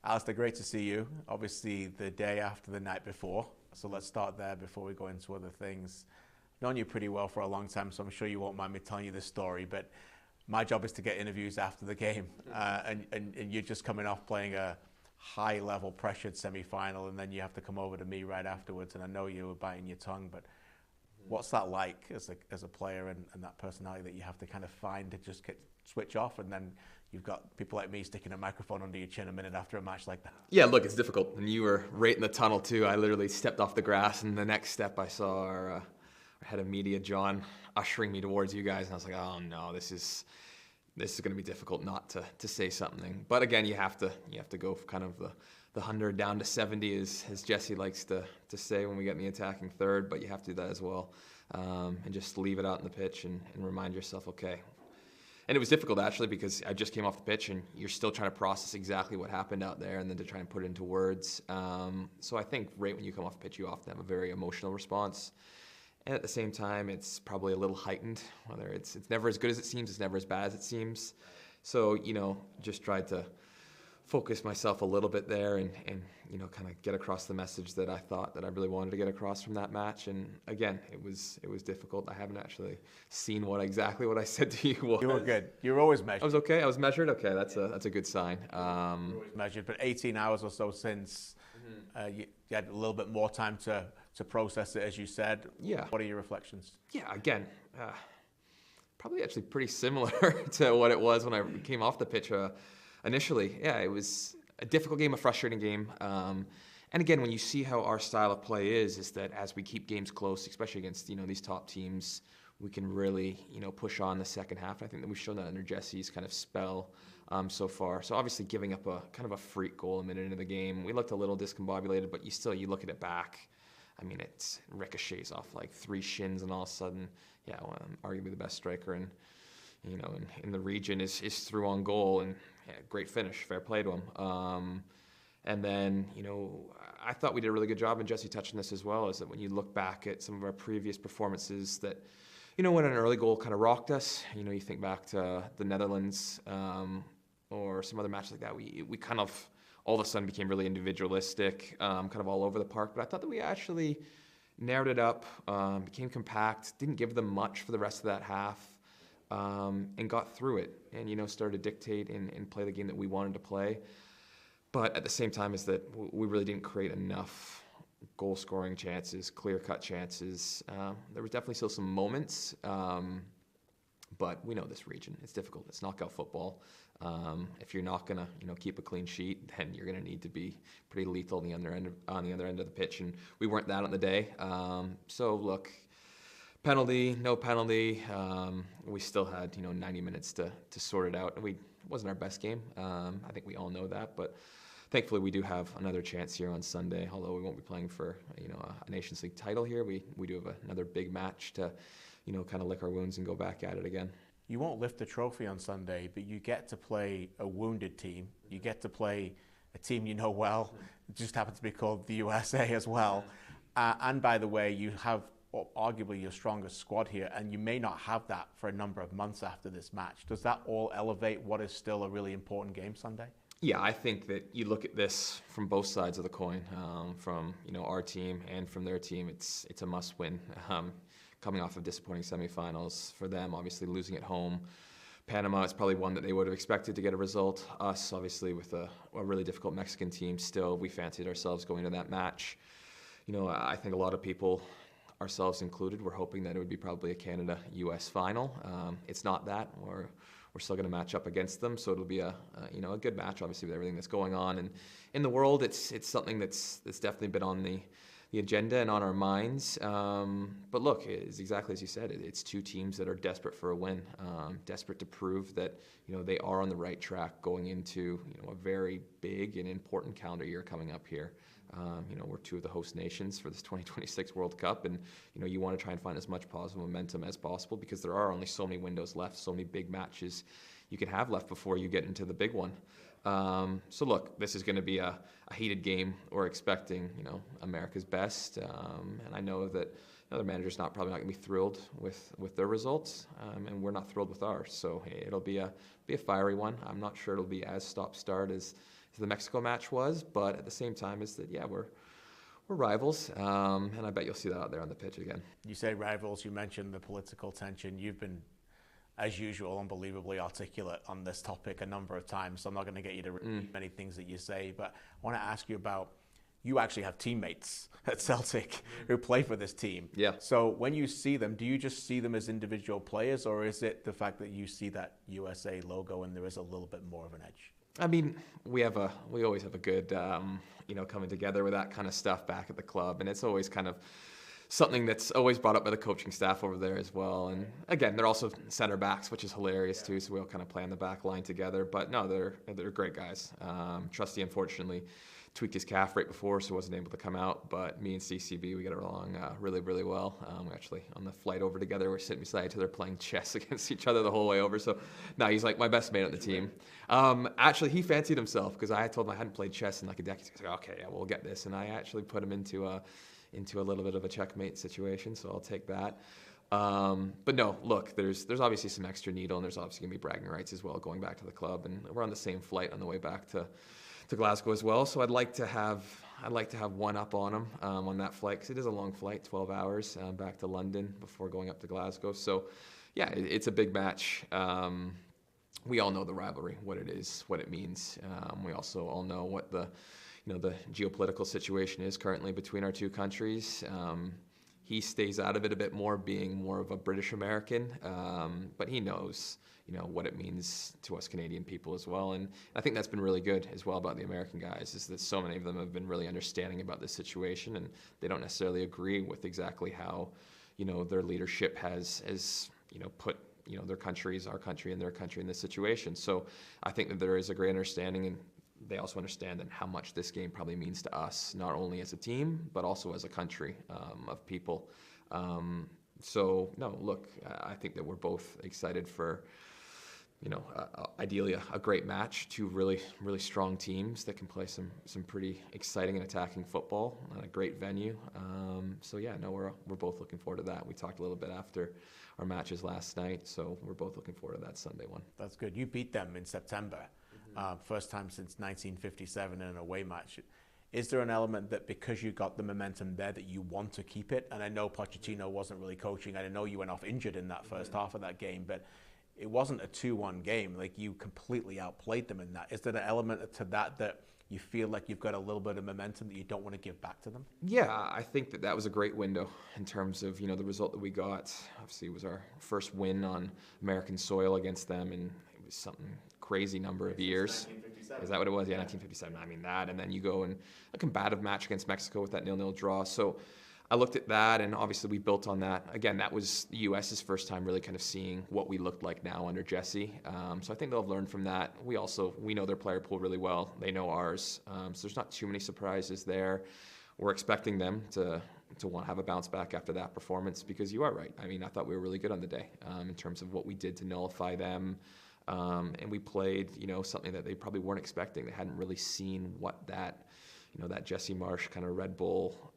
Alistair, great to see you. Obviously, the day after the night before. So let's start there before we go into other things. I've known you pretty well for a long time, so I'm sure you won't mind me telling you this story. But my job is to get interviews after the game. And you're just coming off playing a high-level pressured semi-final, and then you have to come over to me right afterwards. And I know you were biting your tongue, but what's that like as a player and that personality that you have to kind of find to just switch off, and then you've got people like me sticking a microphone under your chin a minute after a match like that? Yeah, look, it's difficult. And you were right in the tunnel too. I literally stepped off the grass, and the next step I saw our head of media, John, ushering me towards you guys, and I was like, oh no, this is going to be difficult not to say something. But again, you have to go for kind of the 100 down to 70, as Jesse likes to say when we get in the attacking third, but you have to do that as well, and just leave it out in the pitch and remind yourself, okay. And it was difficult actually, because I just came off the pitch and you're still trying to process exactly what happened out there and then to try and put it into words. So I think right when you come off the pitch, you often have a very emotional response. And at the same time, it's probably a little heightened. Whether it's never as good as it seems, it's never as bad as it seems. So, just tried to focus myself a little bit there and kind of get across the message that I thought that I really wanted to get across from that match. And again, it was difficult. I haven't actually seen exactly what I said to you was. You were good. You were always measured. I was okay. I was measured. Okay, that's a good sign. Always measured, but 18 hours or so since you had a little bit more time to process it, as you said. Yeah. What are your reflections? Yeah, again, probably actually pretty similar to what it was when I came off the pitch initially. Yeah, it was a difficult game, a frustrating game. And again, when you see how our style of play is that as we keep games close, especially against these top teams, we can really push on the second half. I think that we've shown that under Jesse's kind of spell so far. So obviously giving up a kind of a freak goal a minute into the game, we looked a little discombobulated, but you look at it back. I mean, it ricochets off like 3 shins, and all of a sudden, arguably the best striker in the region is through on goal, and great finish, fair play to him. And then, I thought we did a really good job, and Jesse touched on this as well, is that when you look back at some of our previous performances that, when an early goal kind of rocked us, you think back to the Netherlands or some other match like that, we kind of all of a sudden became really individualistic, kind of all over the park. But I thought that we actually narrowed it up, became compact, didn't give them much for the rest of that half, and got through it and, started to dictate and play the game that we wanted to play. But at the same time is that we really didn't create enough goal-scoring chances, clear-cut chances. There was definitely still some moments, but we know this region. It's difficult. It's knockout football. If you're not going to keep a clean sheet, then you're going to need to be pretty lethal on the other end of the pitch, and we weren't that on the day. So look, penalty, no penalty, we still had 90 minutes to sort it out. It wasn't our best game. I think we all know that, but thankfully we do have another chance here on Sunday. Although we won't be playing for a Nations League title here, we do have another big match to kind of lick our wounds and go back at it again. You won't lift the trophy on Sunday, but you get to play a wounded team. You get to play a team you know well. It just happens to be called the USA as well. And by the way, you have arguably your strongest squad here, and you may not have that for a number of months after this match. Does that all elevate what is still a really important game Sunday? Yeah, I think that you look at this from both sides of the coin, from our team and from their team. It's a must-win. Coming off of disappointing semifinals for them, obviously losing at home. Panama is probably one that they would have expected to get a result. Us, obviously, with a really difficult Mexican team still, we fancied ourselves going to that match. I think a lot of people, ourselves included, were hoping that it would be probably a Canada-US final. It's not that. We're still going to match up against them, so it'll be a good match, obviously, with everything that's going on. And in the world, it's something that's definitely been on the agenda and on our minds. But look, it's exactly as you said, it's 2 teams that are desperate for a win, desperate to prove that they are on the right track going into a very big and important calendar year coming up here. We're 2 of the host nations for this 2026 World Cup, and you want to try and find as much positive momentum as possible, because there are only so many windows left, so many big matches you can have left before you get into the big one. So look, this is going to be a heated game. We're expecting, America's best, and I know that the manager's probably not going to be thrilled with their results, and we're not thrilled with ours. So it'll be a fiery one. I'm not sure it'll be as stop-start as the Mexico match was, but at the same time, is that we're rivals, and I bet you'll see that out there on the pitch again. You say rivals. You mentioned the political tension. You've been, as usual, unbelievably articulate on this topic a number of times, so I'm not going to get you to repeat many things that you say, but I want to ask you about, you actually have teammates at Celtic who play for this team. Yeah. So when you see them, do you just see them as individual players, or is it the fact that you see that USA logo and there is a little bit more of an edge? I mean, we always have a good, coming together with that kind of stuff back at the club, and it's always kind of something that's always brought up by the coaching staff over there as well. And again, they're also center backs, which is hilarious too. So we all kind of play on the back line together. But no, they're great guys. Trusty, unfortunately, tweaked his calf right before, so wasn't able to come out. But me and CCB, we get along really, really well. Actually, on the flight over together, we're sitting beside each other playing chess against each other the whole way over. So now he's like my best mate on the team. Actually, he fancied himself because I told him I hadn't played chess in like a decade. He's like, okay, yeah, we'll get this. And I actually put him into a little bit of a checkmate situation, so I'll take that. But no, look, there's obviously some extra needle, and there's obviously going to be bragging rights as well going back to the club, and we're on the same flight on the way back to Glasgow as well. So I'd like to have one up on him on that flight, because it is a long flight, 12 hours back to London before going up to Glasgow. So yeah, it's a big match. We all know the rivalry, what it is, what it means. We also all know what the geopolitical situation is currently between our two countries. He stays out of it a bit more, being more of a British American, but he knows, what it means to us Canadian people as well. And I think that's been really good as well about the American guys, is that so many of them have been really understanding about this situation, and they don't necessarily agree with exactly how, their leadership has put, their countries, our country and their country in this situation. So I think that there is a great understanding, and they also understand that how much this game probably means to us, not only as a team, but also as a country of people. So, no, look, I think that we're both excited for, ideally a great match, two really, really strong teams that can play some pretty exciting and attacking football at a great venue. So, yeah, no, we're both looking forward to that. We talked a little bit after our matches last night, so we're both looking forward to that Sunday one. That's good. You beat them in September. First time since 1957 in an away match. Is there an element that because you got the momentum there that you want to keep it? And I know Pochettino wasn't really coaching. I know you went off injured in that first half of that game, but it wasn't a 2-1 game. Like, you completely outplayed them in that. Is there an element to that you feel like you've got a little bit of momentum that you don't want to give back to them? Yeah, I think that was a great window in terms of, the result that we got. Obviously, it was our first win on American soil against them, and it was something crazy number of years. Is that what it was? Yeah, 1957. I mean, that, and then you go in a combative match against Mexico with that 0-0 draw. So I looked at that, and obviously we built on that. Again, that was the U.S.'s first time really kind of seeing what we looked like now under Jesse. So I think they'll have learned from that. We know their player pool really well. They know ours. So there's not too many surprises there. We're expecting them to want to have a bounce back after that performance, because you are right. I mean, I thought we were really good on the day in terms of what we did to nullify them. And we played, something that they probably weren't expecting. They hadn't really seen what that Jesse Marsch kind of Red Bull,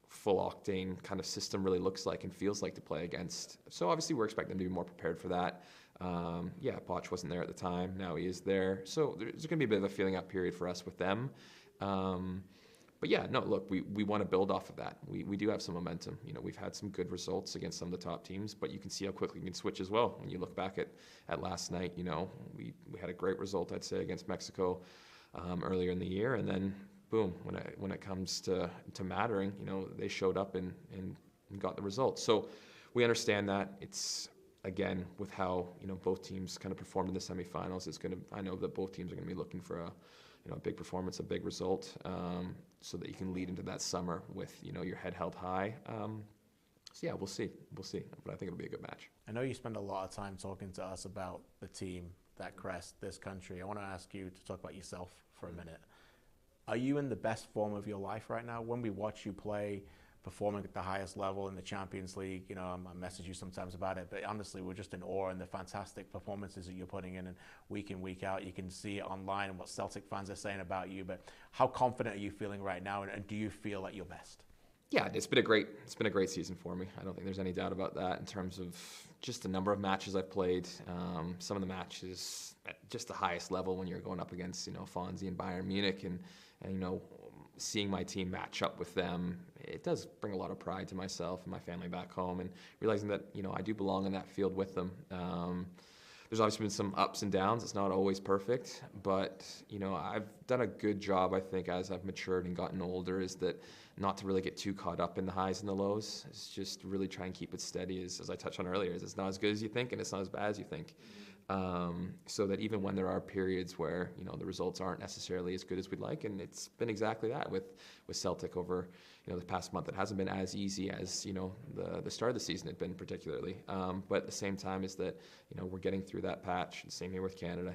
full octane kind of system really looks like and feels like to play against. So obviously we're expecting them to be more prepared for that. Poch wasn't there at the time. Now he is there. So there's going to be a bit of a feeling out period for us with them. But yeah, no, look, we want to build off of that. We do have some momentum. We've had some good results against some of the top teams, but you can see how quickly we can switch as well. When you look back at last night, we had a great result, I'd say, against Mexico earlier in the year, and then boom, when it comes to mattering, they showed up and got the results. So we understand that. It's, again, with how both teams kind of performed in the semifinals, I know that both teams are going to be looking for a big performance, a big result, so that you can lead into that summer with, your head held high. So yeah, we'll see, but I think it'll be a good match. I know you spend a lot of time talking to us about the team, that crest, this country. I want to ask you to talk about yourself for a minute. Are you in the best form of your life right now? When we watch you play, performing at the highest level in the Champions League, I message you sometimes about it, but honestly, we're just in awe and the fantastic performances that you're putting in week out. You can see it online and what Celtic fans are saying about you, but how confident are you feeling right now, and do you feel at your best? Yeah, it's been a great season for me. I don't think there's any doubt about that in terms of just the number of matches I've played, some of the matches at just the highest level when you're going up against, Fonzie and Bayern Munich, and seeing my team match up with them, it does bring a lot of pride to myself and my family back home, and realizing that, I do belong in that field with them. There's obviously been some ups and downs. It's not always perfect, but, I've done a good job, I think, as I've matured and gotten older, is that not to really get too caught up in the highs and the lows. It's just really try and keep it steady, as I touched on earlier, is it's not as good as you think and it's not as bad as you think. So that even when there are periods where, the results aren't necessarily as good as we'd like, and it's been exactly that with Celtic over, the past month. It hasn't been as easy as, the start of the season had been particularly. But at the same time is that, we're getting through that patch. Same here with Canada,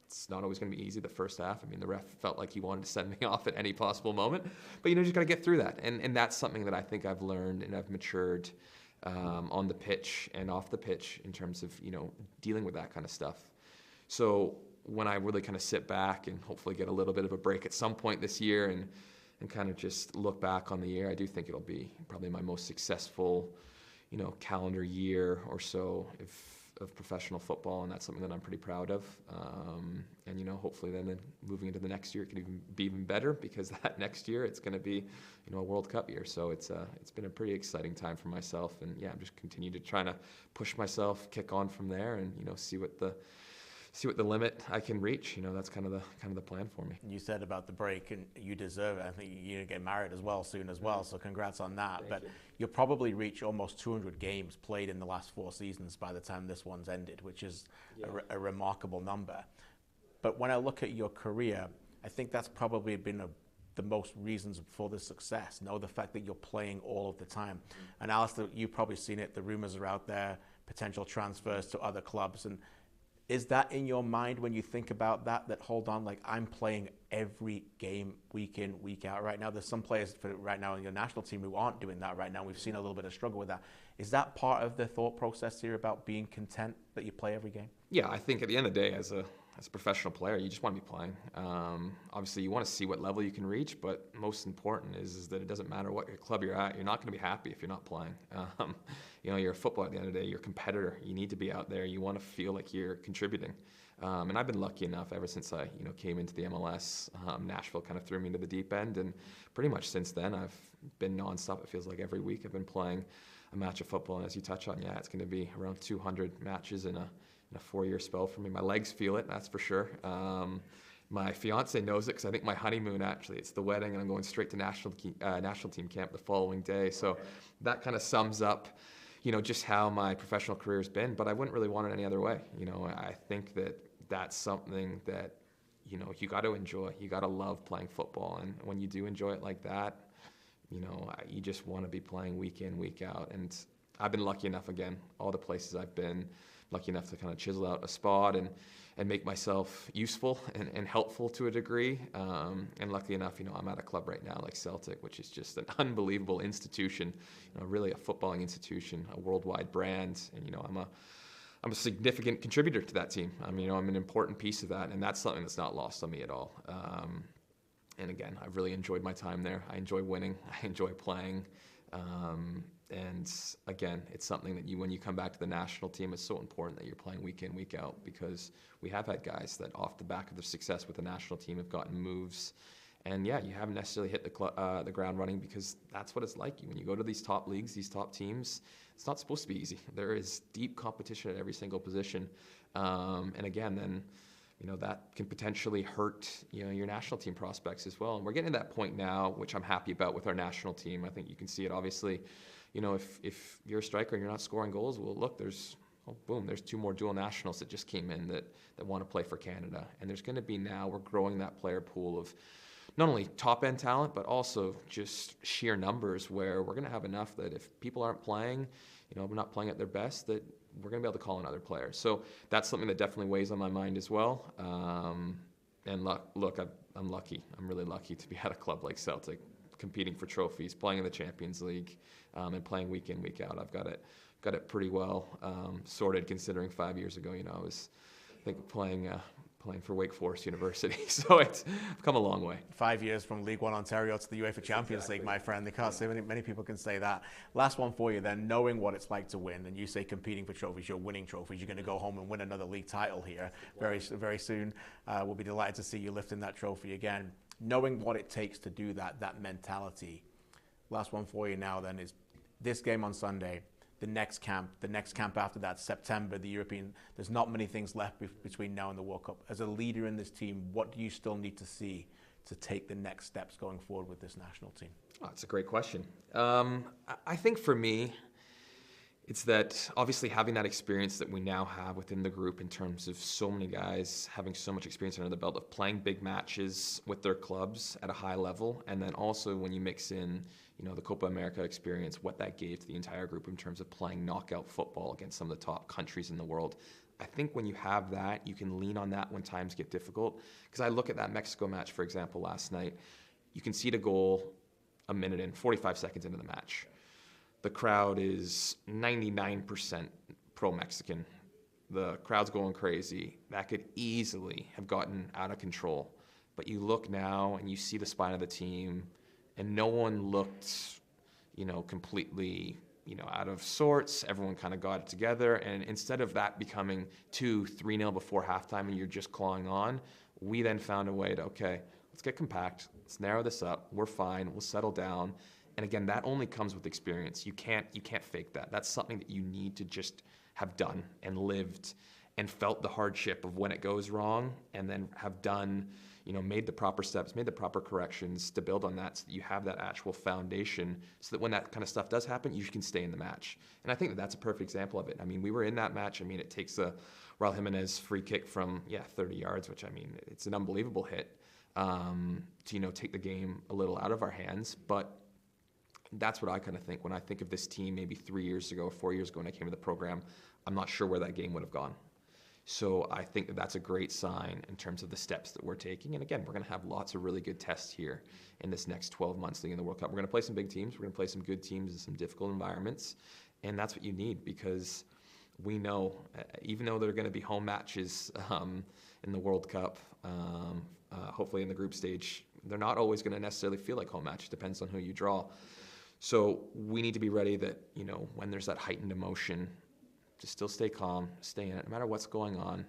it's not always going to be easy the first half. I mean, the ref felt like he wanted to send me off at any possible moment. But, you just got to get through that. And that's something that I think I've learned and I've matured on the pitch and off the pitch in terms of, dealing with that kind of stuff. So when I really kind of sit back and hopefully get a little bit of a break at some point this year and kind of just look back on the year, I do think it'll be probably my most successful, calendar year or so of professional football, and that's something that I'm pretty proud of. And hopefully then moving into the next year, it can even be even better, because that next year it's going to be, a World Cup year. So it's been a pretty exciting time for myself, and I'm just continuing to try to push myself, kick on from there, and see what the limit I can reach. That's kind of the plan for me. You said about the break, and you deserve it. I think you're going to get married as well soon as well, so congrats on that. But you'll probably reach almost 200 games played in the last 4 seasons by the time this one's ended, which is a remarkable number. But when I look at your career, I think that's probably been the most reasons for the success. The fact that you're playing all of the time. And Alistair, you've probably seen it. The rumors are out there, potential transfers to other clubs, and is that in your mind when you think about that hold on, like, I'm playing every game week in, week out right now? There's some players right now in your national team who aren't doing that right now. We've seen a little bit of struggle with that. Is that part of the thought process here about being content that you play every game? Yeah, I think at the end of the day, as a professional player, you just want to be playing. Obviously, you want to see what level you can reach, but most important is that it doesn't matter what club you're at. You're not going to be happy if you're not playing. You're a footballer at the end of the day. You're a competitor. You need to be out there. You want to feel like you're contributing. And I've been lucky enough ever since I came into the MLS. Nashville kind of threw me into the deep end, and pretty much since then I've been nonstop. It feels like every week I've been playing a match of football. And as you touch on, it's going to be around 200 matches in a 4-year spell for me. My legs feel it, that's for sure. My fiance knows it, because I think my honeymoon, actually, it's the wedding, and I'm going straight to national team camp the following day. So that kind of sums up, just how my professional career has been. But I wouldn't really want it any other way. I think that that's something that, you got to enjoy. You got to love playing football. And when you do enjoy it like that, you just want to be playing week in, week out. And I've been lucky enough, again, all the places I've been, lucky enough to kind of chisel out a spot and make myself useful and helpful to a degree. And lucky enough, I'm at a club right now like Celtic, which is just an unbelievable institution, really a footballing institution, a worldwide brand. And, I'm a significant contributor to that team. I'm an important piece of that, and that's something that's not lost on me at all. And again, I've really enjoyed my time there. I enjoy winning. I enjoy playing. And again, it's something that when you come back to the national team, it's so important that you're playing week in, week out, because we have had guys that off the back of their success with the national team have gotten moves. And you haven't necessarily hit the ground running, because that's what it's like. When you go to these top leagues, these top teams, it's not supposed to be easy. There is deep competition at every single position. And again, then, that can potentially hurt, your national team prospects as well. And we're getting to that point now, which I'm happy about with our national team. I think you can see it, obviously. If you're a striker and you're not scoring goals, well, look, there's 2 more dual nationals that just came in that want to play for Canada. And there's going to be, now we're growing that player pool of not only top-end talent, but also just sheer numbers, where we're going to have enough that if people aren't playing, we're not playing at their best, that we're going to be able to call in other players. So that's something that definitely weighs on my mind as well. And look, I'm lucky. I'm really lucky to be at a club like Celtic, competing for trophies, playing in the Champions League, and playing week in, week out. I've got it pretty well sorted, considering 5 years ago, I was, I think, playing playing for Wake Forest University. So it's come a long way. 5 years from League One Ontario to the UEFA Champions League, my friend. They can't say many people can say that. Last one for you then, knowing what it's like to win, and you say competing for trophies, you're winning trophies, you're going to go home and win another league title here very soon. We'll be delighted to see you lifting that trophy again. Knowing what it takes to do that mentality. Last one for you now then is this game on Sunday, the next camp after that, September, the European. There's not many things left between now and the World Cup. As a leader in this team, what do you still need to see to take the next steps going forward with this national team? Oh, that's a great question. I think for me, it's that obviously having that experience that we now have within the group in terms of so many guys having so much experience under the belt of playing big matches with their clubs at a high level, and then also when you mix in, the Copa America experience, what that gave to the entire group in terms of playing knockout football against some of the top countries in the world. I think when you have that, you can lean on that when times get difficult. Because I look at that Mexico match, for example, last night, you concede a goal a minute in, 45 seconds into the match. The crowd is 99% pro-Mexican. The crowd's going crazy. That could easily have gotten out of control. But you look now and you see the spine of the team, and no one looked, completely, out of sorts. Everyone kind of got it together. And instead of that becoming 2-3-0 before halftime and you're just clawing on, we then found a way to, okay, let's get compact. Let's narrow this up. We're fine. We'll settle down. And again, that only comes with experience. You can't fake that. That's something that you need to just have done and lived and felt the hardship of when it goes wrong, and then have done, made the proper steps, made the proper corrections to build on that so that you have that actual foundation so that when that kind of stuff does happen, you can stay in the match. And I think that that's a perfect example of it. I mean, we were in that match. I mean, it takes a Raul Jimenez free kick from, 30 yards, which, it's an unbelievable hit to, take the game a little out of our hands. But that's what I kind of think when I think of this team maybe 3 years ago or 4 years ago when I came to the program. I'm not sure where that game would have gone. So I think that that's a great sign in terms of the steps that we're taking. And again, we're going to have lots of really good tests here in this next 12 months leading in the World Cup. We're going to play some big teams. We're going to play some good teams in some difficult environments. And that's what you need, because we know, even though there are going to be home matches in the World Cup, hopefully in the group stage, they're not always going to necessarily feel like home matches. Depends on who you draw. So we need to be ready that, when there's that heightened emotion, to still stay calm, stay in it, no matter what's going on.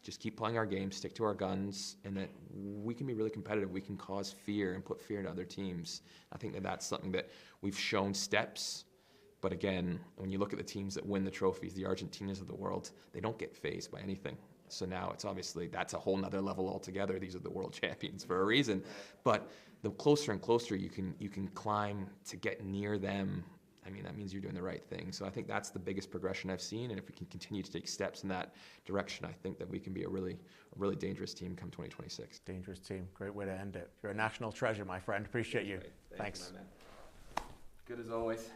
Just keep playing our game, stick to our guns, and that we can be really competitive. We can cause fear and put fear into other teams. I think that that's something that we've shown steps. But again, when you look at the teams that win the trophies, the Argentinas of the world, they don't get fazed by anything. So now it's obviously, that's a whole nother level altogether. These are the world champions for a reason. But the closer and closer you can climb to get near them, that means you're doing the right thing. So I think that's the biggest progression I've seen. And if we can continue to take steps in that direction, I think that we can be a really dangerous team come 2026. Dangerous team. Great way to end it. You're a national treasure, my friend. Appreciate you. Thanks. Thanks. Good as always.